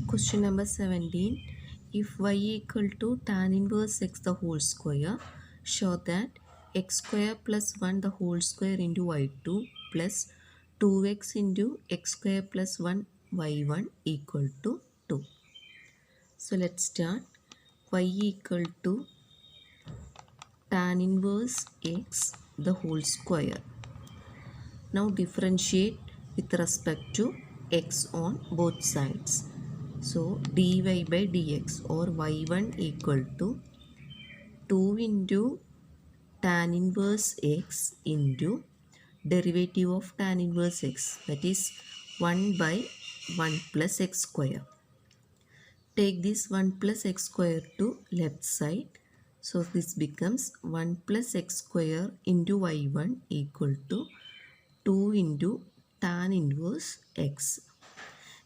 Question number 17. If y equal to tan inverse x the whole square, show that x square plus 1 the whole square into y2 plus 2x into x square plus 1 y1 equal to 2. So let's start. Y equal to tan inverse x the whole square. Now differentiate with respect to x on both sides. So dy by dx or y1 equal to 2 into tan inverse x into derivative of tan inverse x, that is 1 by 1 plus x square. Take this 1 plus x square to left side. So this becomes 1 plus x square into y1 equal to 2 into tan inverse x.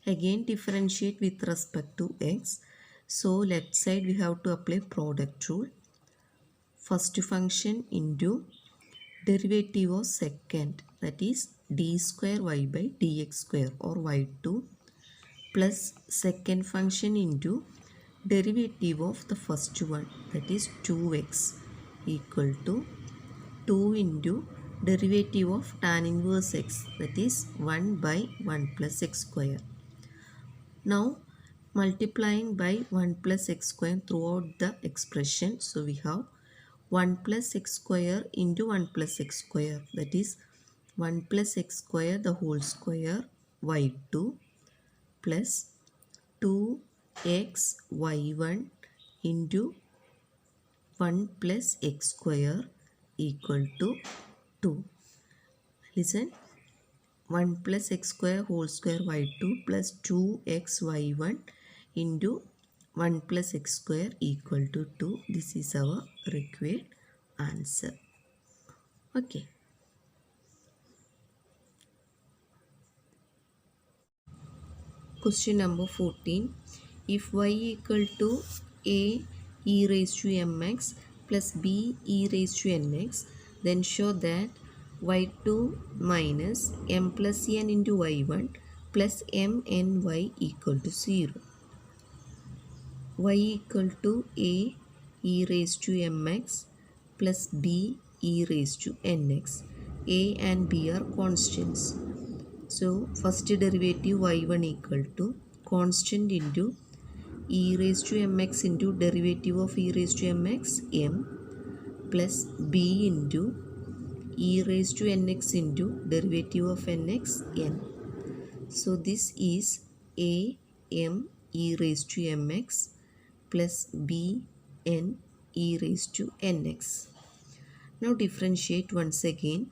Again differentiate with respect to x. So left side we have to apply product rule. First function into derivative of second, that is d square y by dx square or y2 plus second function into derivative of the first one, that is 2x equal to 2 into derivative of tan inverse x, that is 1 by 1 plus x square. Now multiplying by 1 plus x square throughout the expression. So we have 1 plus x square into 1 plus x square, that is 1 plus x square the whole square y2 plus 2x y1 into 1 plus x square equal to 2. Listen, 1 plus x square whole square y2 plus 2x y1 into 1 plus x square equal to 2. This is our required answer. Okay. Question number 14. If y equal to a e raised to mx plus b e raised to nx, then show that y2 minus m plus n into y1 plus m n y equal to 0. Y equal to a e raised to mx plus b e raised to nx. A and b are constants. So first derivative y1 equal to constant into e raised to mx into derivative of e raised to mx m plus b into e raised to nx into derivative of nx n. So this is a m e raised to mx plus b n e raised to nx. Now differentiate once again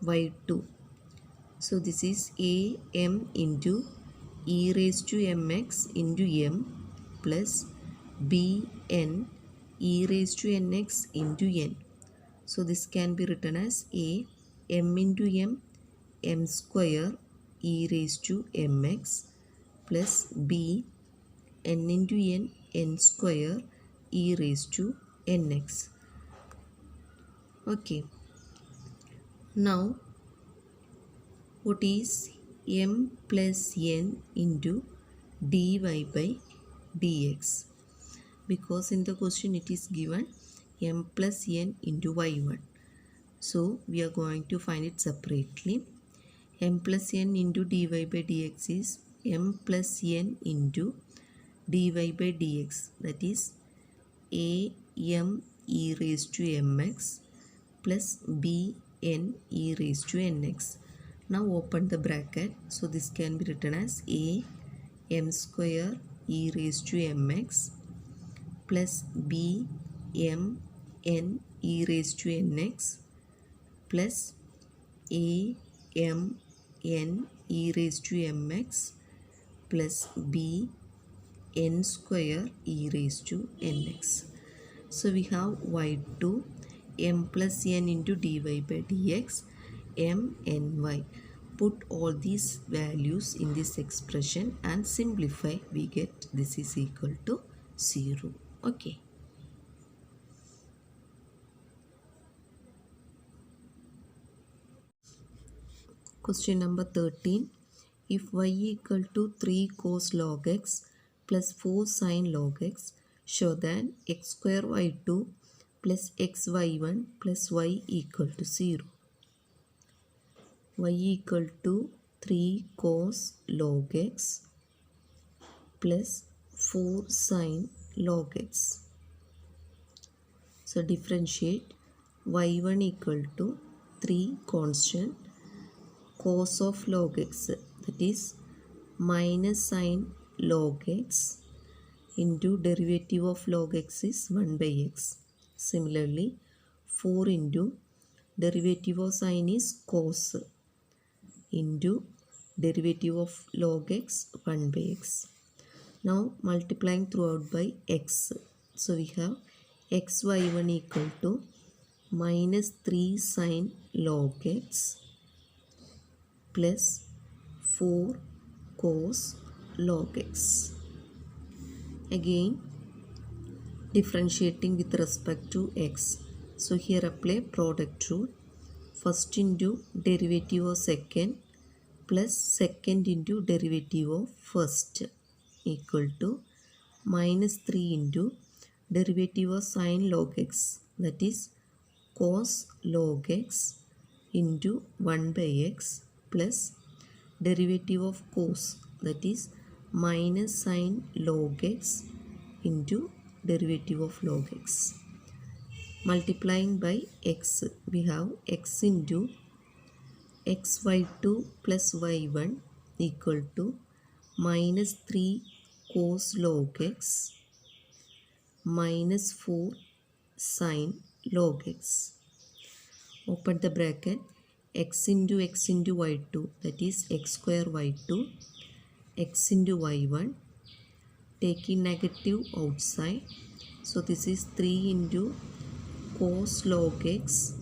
y2. So this is a m into e raised to mx into m plus b n e raised to nx into n. So this can be written as a m into m square e raised to mx plus b n into n square e raised to nx. Okay. Now what is m plus n into dy by dx? Because in the question it is given m plus n into y1. So we are going to find it separately. M plus n into dy by dx is m plus n into dy by dx, that is a m e raised to mx plus b n e raised to nx. Now open the bracket. So this can be written as a m square e raised to mx plus b m n e raised to nx plus a m n e raised to mx plus b n square e raised to nx. So we have y2 m plus n into dy by dx m n y. Put all these values in this expression and simplify. We get this is equal to 0. Okay. Question number 13. If y equal to 3 cos log x, plus 4 sine log x, show that x square y2 plus xy1 plus y equal to 0. Y equal to 3 cos log x plus 4 sine log x. So differentiate y1 equal to 3 constant cos of log x, that is minus sine log x into derivative of log x is 1 by x. Similarly 4 into derivative of sine is cos into derivative of log x 1 by x. Now multiplying throughout by x. So we have xy1 equal to minus 3 sine log x plus 4 cos log x. Again differentiating with respect to x. So here apply product rule. First into derivative of second plus second into derivative of first equal to minus 3 into derivative of sine log x, that is cos log x into 1 by x plus derivative of cos, that is minus sine log x into derivative of log x. Multiplying by x, we have x into xy2 plus y1 equal to minus 3 cos log x minus 4 sine log x. Open the bracket, x into y2, that is x square y2, x into y1, taking negative outside. So this is 3 into cos log x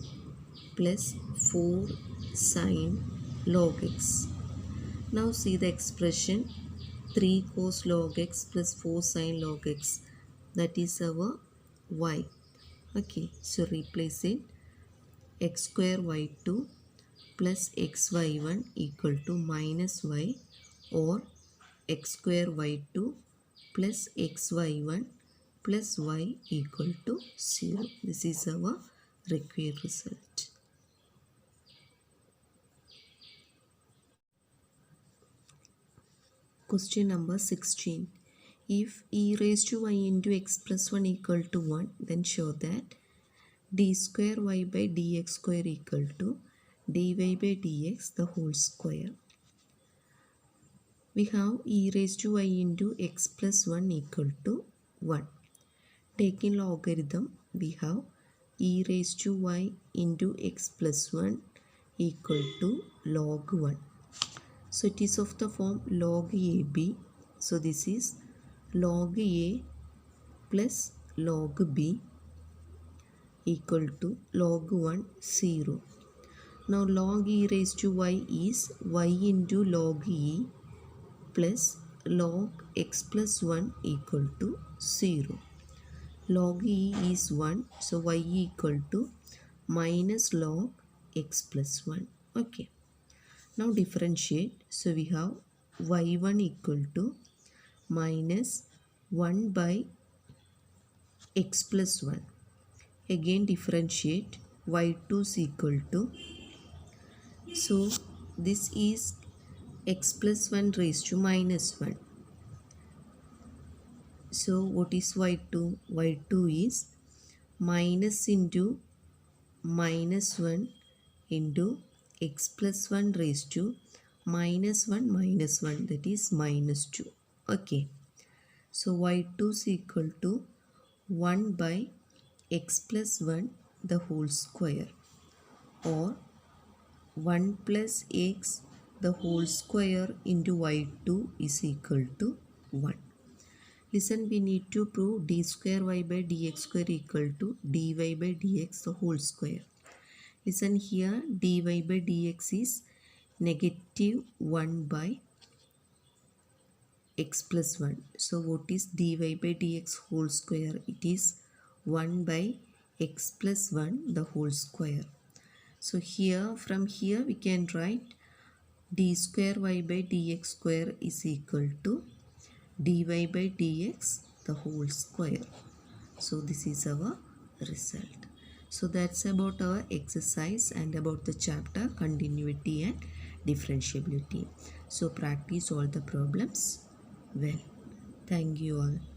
plus 4 sine log x. Now see the expression 3 cos log x plus 4 sine log x, that is our y. Okay, so replace it, x square y2 plus xy1 equal to minus y, or x square y2 plus xy1 plus y equal to 0. This is our required result. Question number 16. If e raised to y into x plus 1 equal to 1, then show that d square y by dx square equal to dy by dx the whole square. We have e raised to y into x plus 1 equal to 1. Taking logarithm, we have e raised to y into x plus 1 equal to log 1. So it is of the form log AB. So this is log A plus log B equal to log 1 0. Now log e raised to y is y into log e plus log x plus 1 equal to 0. Log e is 1, so y equal to minus log x plus 1. Okay. Now differentiate. So we have y1 equal to minus 1 by x plus 1. Again differentiate, y2 is equal to, so this is x plus 1 raised to minus 1. So what is y2? y2 is minus into minus 1 into x plus 1 raised to minus 1 minus 1, that is minus 2. Okay. So y2 is equal to 1 by x plus 1 the whole square, or 1 plus x the whole square into y2 is equal to 1. Listen, we need to prove d square y by dx square equal to dy by dx the whole square. Listen here, dy by dx is negative 1 by x plus 1. So what is dy by dx whole square? It is 1 by x plus 1 the whole square. So here, from here we can write d square y by dx square is equal to dy by dx the whole square. So this is our result. So that's about our exercise and about the chapter continuity and differentiability. So practice all the problems well. Thank you all.